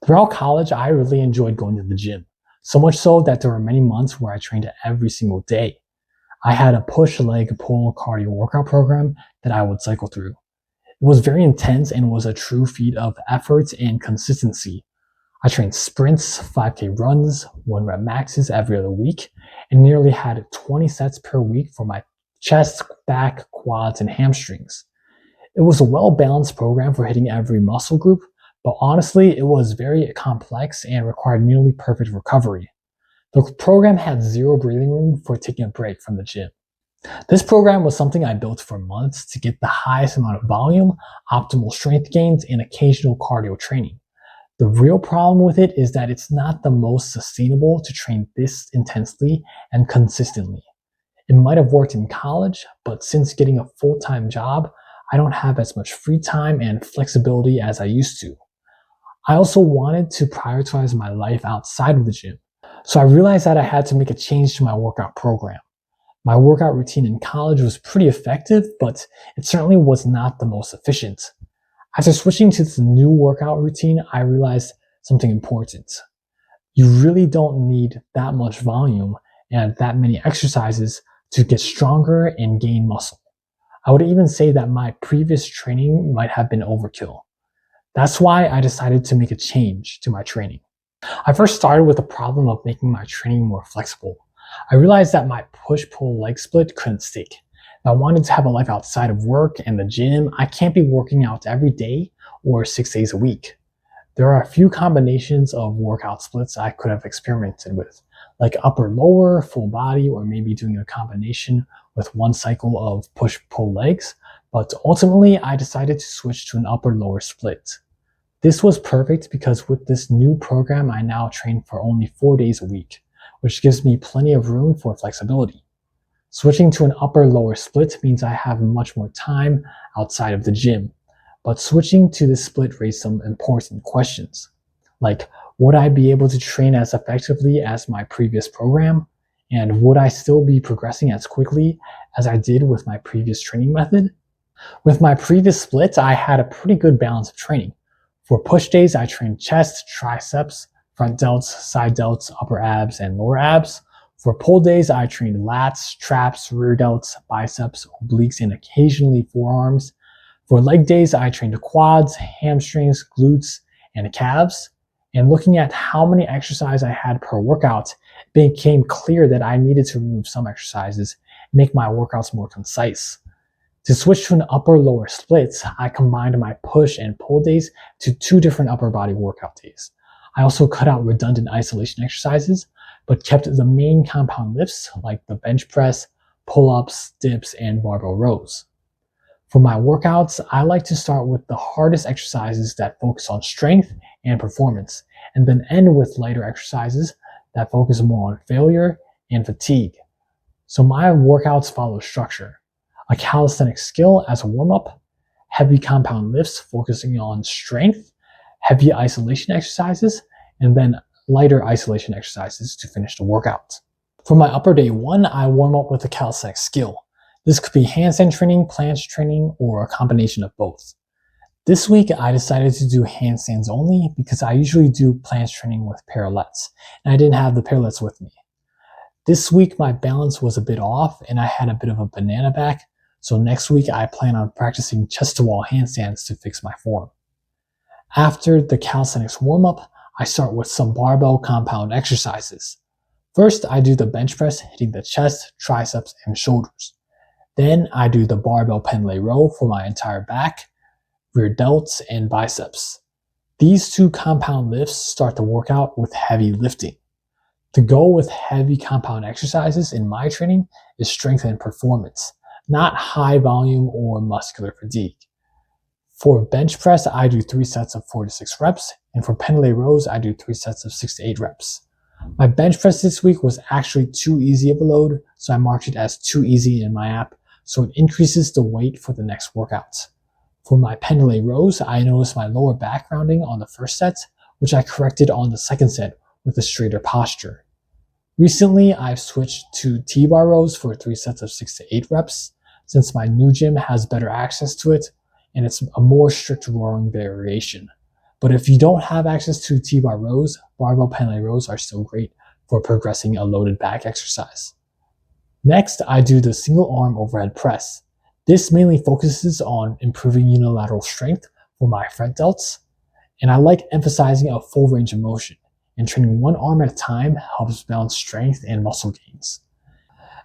Throughout college, I really enjoyed going to the gym, so much so that there were many months where I trained every single day. I had a push, leg, pull cardio workout program that I would cycle through. It was very intense and was a true feat of effort and consistency. I trained sprints, 5K runs, 1 rep maxes every other week, and nearly had 20 sets per week for my chest, back, quads, and hamstrings. It was a well-balanced program for hitting every muscle group, but honestly, it was very complex and required nearly perfect recovery. The program had zero breathing room for taking a break from the gym. This program was something I built for months to get the highest amount of volume, optimal strength gains, and occasional cardio training. The real problem with it is that it's not the most sustainable to train this intensely and consistently. It might have worked in college, but since getting a full-time job, I don't have as much free time and flexibility as I used to. I also wanted to prioritize my life outside of the gym. So I realized that I had to make a change to my workout program. My workout routine in college was pretty effective, but it certainly was not the most efficient. After switching to this new workout routine, I realized something important. You really don't need that much volume and that many exercises to get stronger and gain muscle. I would even say that my previous training might have been overkill. That's why I decided to make a change to my training. I first started with the problem of making my training more flexible. I realized that my push-pull leg split couldn't stick. If I wanted to have a life outside of work and the gym, I can't be working out every day or 6 days a week. There are a few combinations of workout splits I could have experimented with, like upper lower, full body, or maybe doing a combination with 1 cycle of push-pull legs, but ultimately I decided to switch to an upper lower split. This was perfect because with this new program, I now train for only 4 days a week, which gives me plenty of room for flexibility. Switching to an upper lower split means I have much more time outside of the gym, but switching to this split raised some important questions, like would I be able to train as effectively as my previous program? And would I still be progressing as quickly as I did with my previous training method? With my previous split, I had a pretty good balance of training. For push days, I trained chest, triceps, front delts, side delts, upper abs, and lower abs. For pull days, I trained lats, traps, rear delts, biceps, obliques, and occasionally forearms. For leg days, I trained quads, hamstrings, glutes, and calves. And looking at how many exercises I had per workout, it became clear that I needed to remove some exercises and make my workouts more concise. To switch to an upper-lower split, I combined my push and pull days to 2 different upper body workout days. I also cut out redundant isolation exercises, but kept the main compound lifts like the bench press, pull-ups, dips, and barbell rows. For my workouts, I like to start with the hardest exercises that focus on strength and performance, and then end with lighter exercises that focus more on failure and fatigue. So my workouts follow structure. A calisthenic skill as a warm-up, heavy compound lifts focusing on strength, heavy isolation exercises, and then lighter isolation exercises to finish the workout. For my upper day 1, I warm up with a calisthenic skill. This could be handstand training, planche training, or a combination of both. This week, I decided to do handstands only because I usually do planche training with parallettes, and I didn't have the parallettes with me. This week, my balance was a bit off, and I had a bit of a banana back, so next week, I plan on practicing chest-to-wall handstands to fix my form. After the calisthenics warm-up, I start with some barbell compound exercises. First, I do the bench press, hitting the chest, triceps, and shoulders. Then I do the barbell pendlay row for my entire back, rear delts, and biceps. These 2 compound lifts start the workout with heavy lifting. The goal with heavy compound exercises in my training is strength and performance, not high volume or muscular fatigue. For bench press, I do 3 sets of 4 to 6 reps, and for pendlay rows, I do 3 sets of 6 to 8 reps. My bench press this week was actually too easy of a load, so I marked it as too easy in my app, so it increases the weight for the next workout. For my pendlay rows, I noticed my lower back rounding on the first set, which I corrected on the second set with a straighter posture. Recently, I've switched to T-bar rows for 3 sets of 6 to 8 reps, since my new gym has better access to it, and it's a more strict rowing variation. But if you don't have access to T-bar rows, barbell pendlay rows are still great for progressing a loaded back exercise. Next, I do the single arm overhead press. This mainly focuses on improving unilateral strength for my front delts, and I like emphasizing a full range of motion, and training one arm at a time helps balance strength and muscle gains.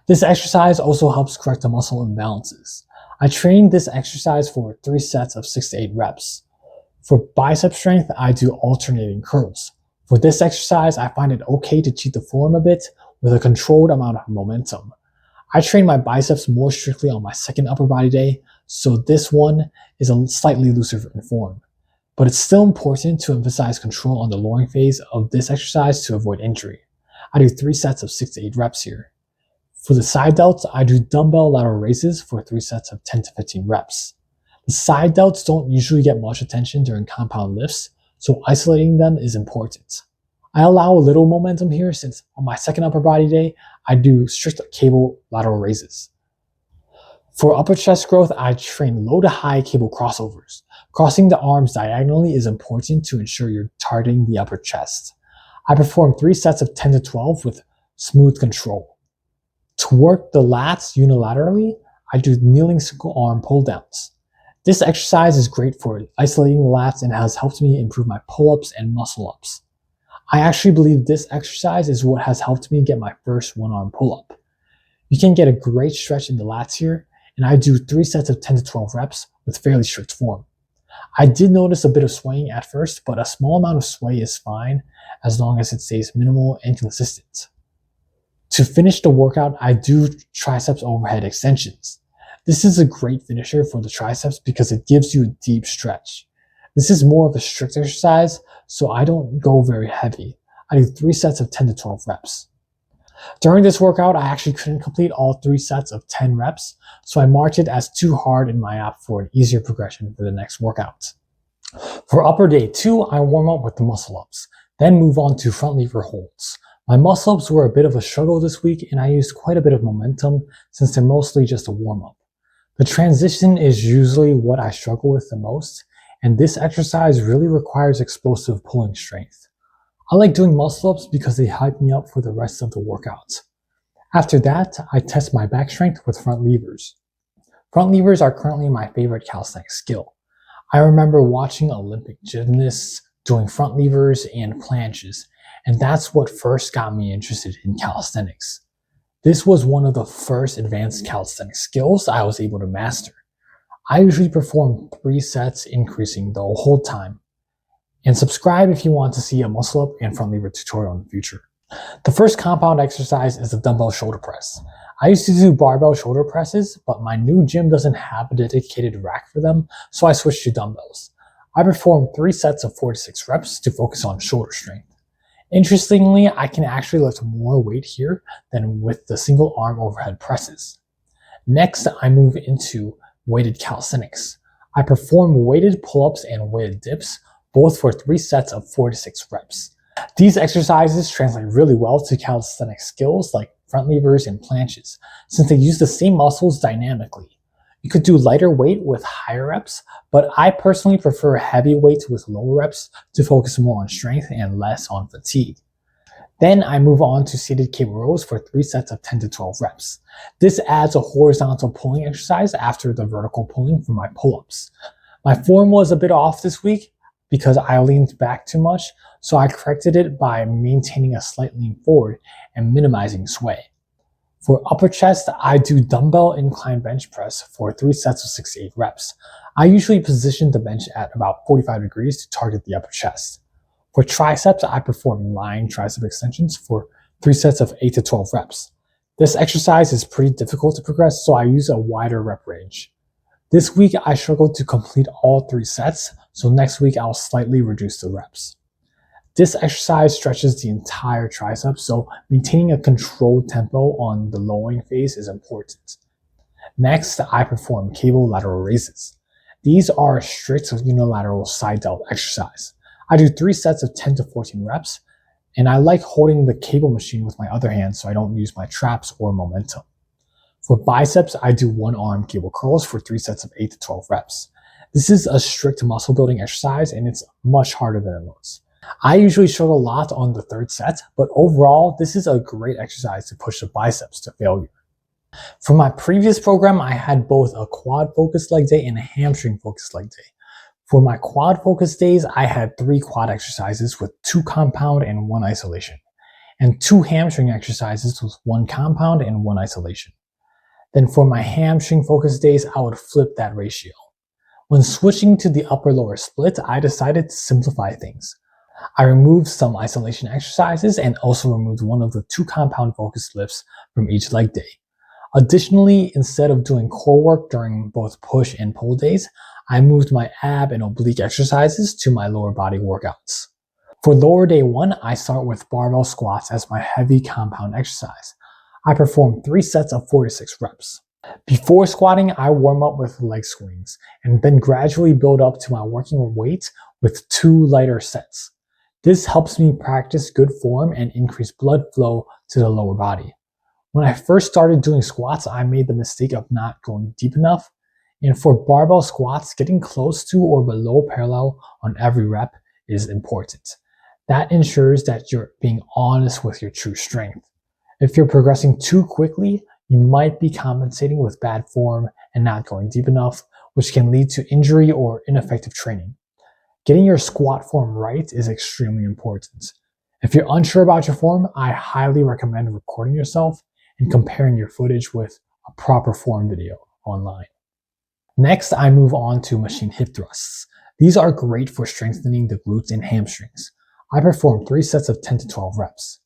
This exercise also helps correct the muscle imbalances. I train this exercise for 3 sets of 6 to 8 reps. For bicep strength, I do alternating curls. For this exercise, I find it okay to cheat the form a bit with a controlled amount of momentum. I train my biceps more strictly on my second upper body day, so this one is a slightly looser in form. But it's still important to emphasize control on the lowering phase of this exercise to avoid injury. I do 3 sets of 6 to 8 reps here. For the side delts, I do dumbbell lateral raises for 3 sets of 10 to 15 reps. The side delts don't usually get much attention during compound lifts, so isolating them is important. I allow a little momentum here since on my second upper body day, I do strict cable lateral raises. For upper chest growth, I train low to high cable crossovers. Crossing the arms diagonally is important to ensure you're targeting the upper chest. I perform 3 sets of 10 to 12 with smooth control. To work the lats unilaterally, I do kneeling single arm pull downs. This exercise is great for isolating the lats and has helped me improve my pull-ups and muscle-ups. I actually believe this exercise is what has helped me get my first one-arm pull-up. You can get a great stretch in the lats here, and I do 3 sets of 10 to 12 reps with fairly strict form. I did notice a bit of swaying at first, but a small amount of sway is fine as long as it stays minimal and consistent. To finish the workout, I do triceps overhead extensions. This is a great finisher for the triceps because it gives you a deep stretch. This is more of a strict exercise, so I don't go very heavy. I do 3 sets of 10 to 12 reps. During this workout, I actually couldn't complete all 3 sets of 10 reps, so I marked it as too hard in my app for an easier progression for the next workout. For upper day 2, I warm up with the muscle ups, then move on to front lever holds. My muscle ups were a bit of a struggle this week, and I used quite a bit of momentum since they're mostly just a warm up. The transition is usually what I struggle with the most, and this exercise really requires explosive pulling strength. I like doing muscle ups because they hype me up for the rest of the workout. After that, I test my back strength with front levers. Front levers are currently my favorite calisthenic skill. I remember watching Olympic gymnasts doing front levers and planches, and that's what first got me interested in calisthenics. This was one of the first advanced calisthenic skills I was able to master. I usually perform 3 sets, increasing the whole time. And subscribe if you want to see a muscle up and front lever tutorial in the future. The first compound exercise is the dumbbell shoulder press. I used to do barbell shoulder presses, but my new gym doesn't have a dedicated rack for them, so I switched to dumbbells. I perform 3 sets of 4 to 6 reps to focus on shoulder strength. Interestingly, I can actually lift more weight here than with the single arm overhead presses. Next, I move into weighted calisthenics. I perform weighted pull-ups and weighted dips, both for 3 sets of 4 to 6 reps. These exercises translate really well to calisthenic skills like front levers and planches, since they use the same muscles dynamically. You could do lighter weight with higher reps, but I personally prefer heavy weights with lower reps to focus more on strength and less on fatigue. Then I move on to seated cable rows for 3 sets of 10 to 12 reps. This adds a horizontal pulling exercise after the vertical pulling for my pull-ups. My form was a bit off this week because I leaned back too much, so I corrected it by maintaining a slight lean forward and minimizing sway. For upper chest, I do dumbbell incline bench press for 3 sets of 6 to 8 reps. I usually position the bench at about 45 degrees to target the upper chest. For triceps, I perform lying tricep extensions for 3 sets of 8 to 12 reps. This exercise is pretty difficult to progress, so I use a wider rep range. This week, I struggled to complete all 3 sets, so next week I'll slightly reduce the reps. This exercise stretches the entire tricep, so maintaining a controlled tempo on the lowering phase is important. Next, I perform cable lateral raises. These are a strict unilateral side delt exercise. I do 3 sets of 10 to 14 reps, and I like holding the cable machine with my other hand so I don't use my traps or momentum. For biceps, I do one arm cable curls for 3 sets of 8 to 12 reps. This is a strict muscle building exercise and it's much harder than it looks. I usually struggle a lot on the third set, but overall, this is a great exercise to push the biceps to failure. For my previous program, I had both a quad focused leg day and a hamstring focused leg day. For my quad focused days, I had 3 quad exercises with 2 compound and 1 isolation, and 2 hamstring exercises with 1 compound and 1 isolation. Then for my hamstring focused days, I would flip that ratio. When switching to the upper lower split, I decided to simplify things. I removed some isolation exercises and also removed one of the 2 compound focused lifts from each leg day. Additionally, instead of doing core work during both push and pull days, I moved my ab and oblique exercises to my lower body workouts. For lower day 1, I start with barbell squats as my heavy compound exercise. I perform 3 sets of 4 to 6 reps. Before squatting, I warm up with leg swings and then gradually build up to my working weight with 2 lighter sets. This helps me practice good form and increase blood flow to the lower body. When I first started doing squats, I made the mistake of not going deep enough. And for barbell squats, getting close to or below parallel on every rep is important. That ensures that you're being honest with your true strength. If you're progressing too quickly, you might be compensating with bad form and not going deep enough, which can lead to injury or ineffective training. Getting your squat form right is extremely important. If you're unsure about your form, I highly recommend recording yourself and comparing your footage with a proper form video online. Next, I move on to machine hip thrusts. These are great for strengthening the glutes and hamstrings. I perform 3 sets of 10 to 12 reps.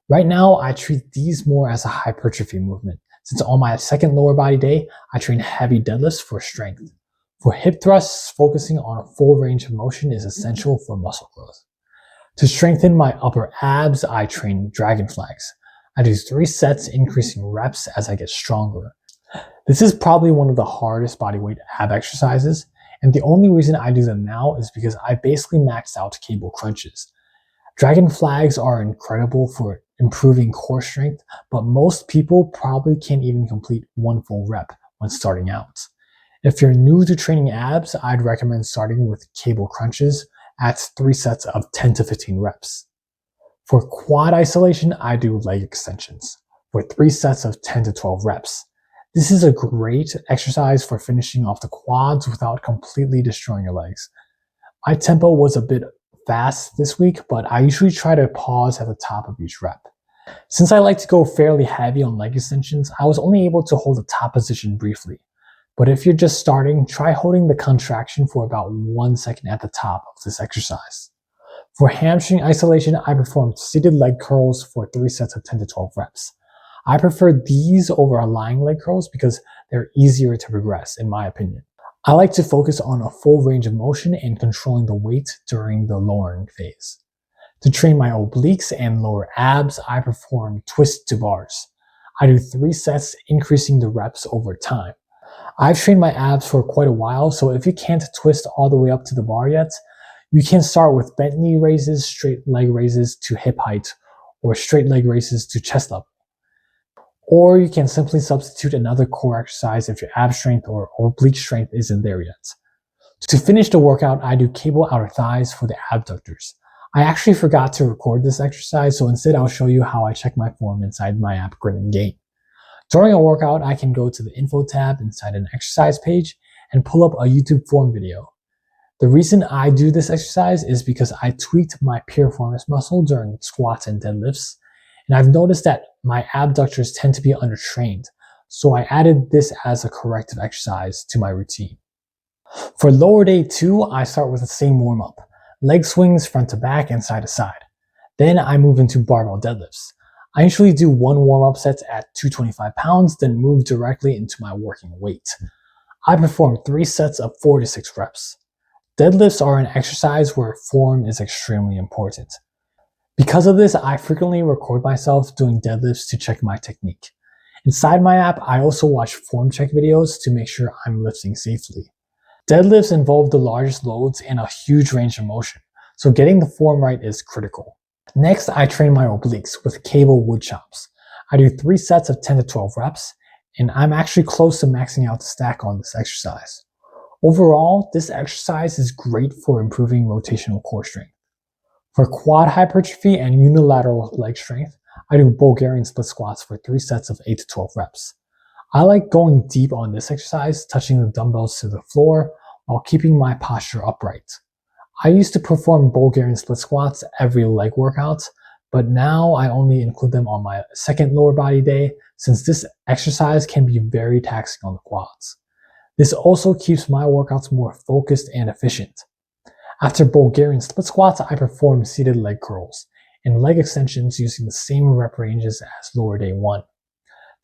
Right now, I treat these more as a hypertrophy movement, since on my second lower body day, I train heavy deadlifts for strength. For hip thrusts, focusing on a full range of motion is essential for muscle growth. To strengthen my upper abs, I train dragon flags. I do 3 sets, increasing reps as I get stronger. This is probably one of the hardest bodyweight ab exercises, and the only reason I do them now is because I basically maxed out cable crunches. Dragon flags are incredible for improving core strength, but most people probably can't even complete 1 full rep when starting out. If you're new to training abs, I'd recommend starting with cable crunches at 3 sets of 10 to 15 reps. For quad isolation, I do leg extensions for 3 sets of 10 to 12 reps. This is a great exercise for finishing off the quads without completely destroying your legs. My tempo was a bit fast this week, but I usually try to pause at the top of each rep. Since I like to go fairly heavy on leg extensions, I was only able to hold the top position briefly. But if you're just starting, try holding the contraction for about 1 second at the top of this exercise. For hamstring isolation, I performed seated leg curls for 3 sets of 10 to 12 reps. I prefer these over lying leg curls because they're easier to progress, in my opinion. I like to focus on a full range of motion and controlling the weight during the lowering phase. To train my obliques and lower abs, I perform twist to bars. I do 3 sets, increasing the reps over time. I've trained my abs for quite a while, so if you can't twist all the way up to the bar yet, you can start with bent knee raises, straight leg raises to hip height, or straight leg raises to chest level. Or you can simply substitute another core exercise if your ab strength or oblique strength isn't there yet. To finish the workout, I do cable outer thighs for the abductors. I actually forgot to record this exercise, so instead I'll show you how I check my form inside my app Grin&Gain. During a workout, I can go to the info tab inside an exercise page and pull up a YouTube form video. The reason I do this exercise is because I tweaked my piriformis muscle during squats and deadlifts, and I've noticed that my abductors tend to be undertrained, so I added this as a corrective exercise to my routine. For lower day 2, I start with the same warm-up, leg swings front to back and side to side. Then I move into barbell deadlifts. I usually do 1 warm-up set at 225 pounds, then move directly into my working weight. I perform 3 sets of 4 to 6 reps. Deadlifts are an exercise where form is extremely important. Because of this, I frequently record myself doing deadlifts to check my technique. Inside my app, I also watch form check videos to make sure I'm lifting safely. Deadlifts involve the largest loads and a huge range of motion, so getting the form right is critical. Next, I train my obliques with cable wood chops. I do 3 sets of 10 to 12 reps, and I'm actually close to maxing out the stack on this exercise. Overall, this exercise is great for improving rotational core strength. For quad hypertrophy and unilateral leg strength, I do Bulgarian split squats for 3 sets of 8 to 12 reps. I like going deep on this exercise, touching the dumbbells to the floor while keeping my posture upright. I used to perform Bulgarian split squats every leg workout, but now I only include them on my second lower body day since this exercise can be very taxing on the quads. This also keeps my workouts more focused and efficient. After Bulgarian split squats, I perform seated leg curls and leg extensions using the same rep ranges as lower day 1.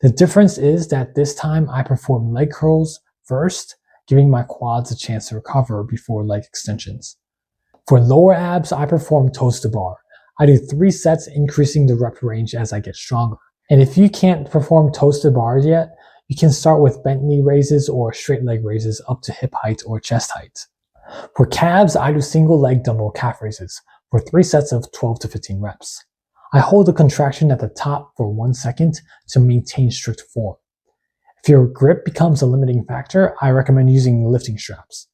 The difference is that this time I perform leg curls first, giving my quads a chance to recover before leg extensions. For lower abs, I perform toes to bar. I do 3 sets, increasing the rep range as I get stronger. And if you can't perform toes to bars yet, you can start with bent knee raises or straight leg raises up to hip height or chest height. For calves, I do single leg dumbbell calf raises for 3 sets of 12 to 15 reps. I hold the contraction at the top for 1 second to maintain strict form. If your grip becomes a limiting factor, I recommend using lifting straps.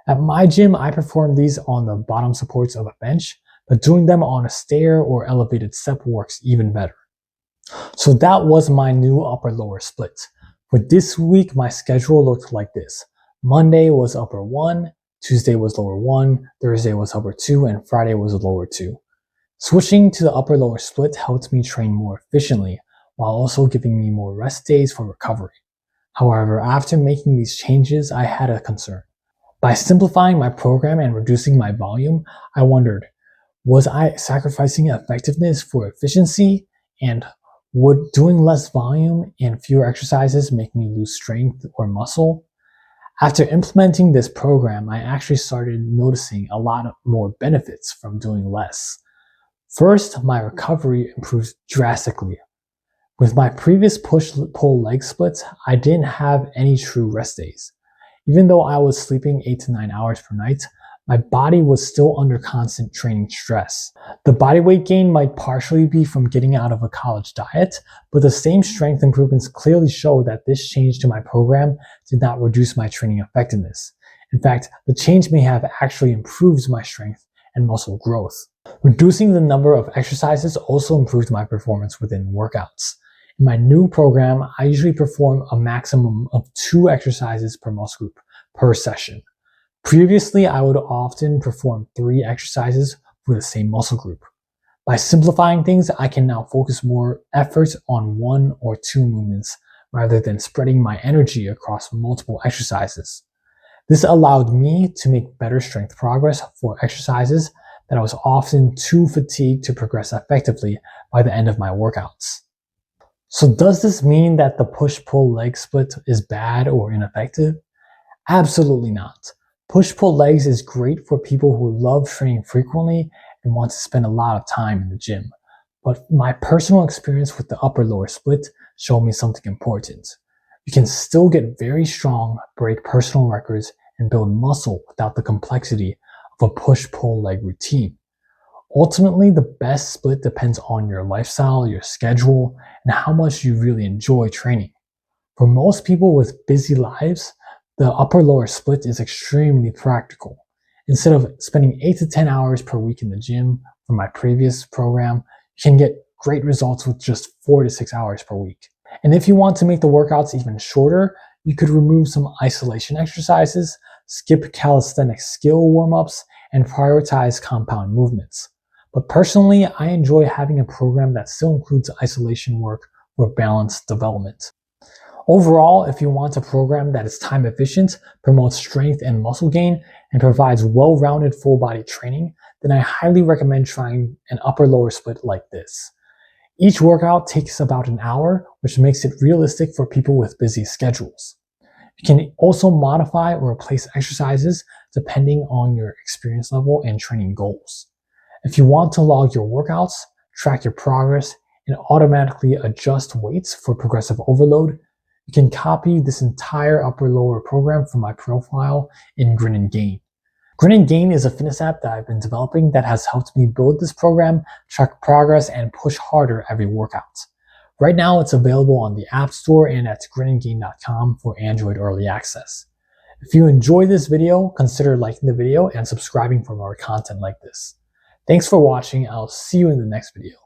At my gym, I perform these on the bottom supports of a bench, but doing them on a stair or elevated step works even better. So that was my new upper-lower split. For this week, my schedule looked like this. Monday was upper 1, Tuesday was lower 1, Thursday was upper 2, and Friday was lower 2. Switching to the upper-lower split helped me train more efficiently, while also giving me more rest days for recovery. However, after making these changes, I had a concern. By simplifying my program and reducing my volume, I wondered, was I sacrificing effectiveness for efficiency? And would doing less volume and fewer exercises make me lose strength or muscle? After implementing this program, I actually started noticing a lot more benefits from doing less. First, my recovery improved drastically. With my previous push-pull leg splits, I didn't have any true rest days. Even though I was sleeping 8 to 9 hours per night, my body was still under constant training stress. The body weight gain might partially be from getting out of a college diet, but the same strength improvements clearly show that this change to my program did not reduce my training effectiveness. In fact, the change may have actually improved my strength and muscle growth. Reducing the number of exercises also improved my performance within workouts. In my new program, I usually perform a maximum of 2 exercises per muscle group per session. Previously, I would often perform 3 exercises for the same muscle group. By simplifying things, I can now focus more effort on 1 or 2 movements rather than spreading my energy across multiple exercises. This allowed me to make better strength progress for exercises that I was often too fatigued to progress effectively by the end of my workouts. So does this mean that the push-pull leg split is bad or ineffective? Absolutely not. Push-pull legs is great for people who love training frequently and want to spend a lot of time in the gym. But my personal experience with the upper-lower split showed me something important. You can still get very strong, break personal records, and build muscle without the complexity of a push-pull leg routine. Ultimately, the best split depends on your lifestyle, your schedule, and how much you really enjoy training. For most people with busy lives, the upper-lower split is extremely practical. Instead of spending 8 to 10 hours per week in the gym for my previous program, you can get great results with just 4 to 6 hours per week. And if you want to make the workouts even shorter, you could remove some isolation exercises, skip calisthenic skill warm-ups, and prioritize compound movements. But personally, I enjoy having a program that still includes isolation work for balanced development. Overall, if you want a program that is time efficient, promotes strength and muscle gain, and provides well-rounded full-body training, then I highly recommend trying an upper-lower split like this. Each workout takes about an hour, which makes it realistic for people with busy schedules. You can also modify or replace exercises depending on your experience level and training goals. If you want to log your workouts, track your progress, and automatically adjust weights for progressive overload, you can copy this entire upper-lower program from my profile in Grin&Gain. Grin&Gain is a fitness app that I've been developing that has helped me build this program, track progress, and push harder every workout. Right now, it's available on the App Store and at grinandgain.com for Android early access. If you enjoyed this video, consider liking the video and subscribing for more content like this. Thanks for watching. I'll see you in the next video.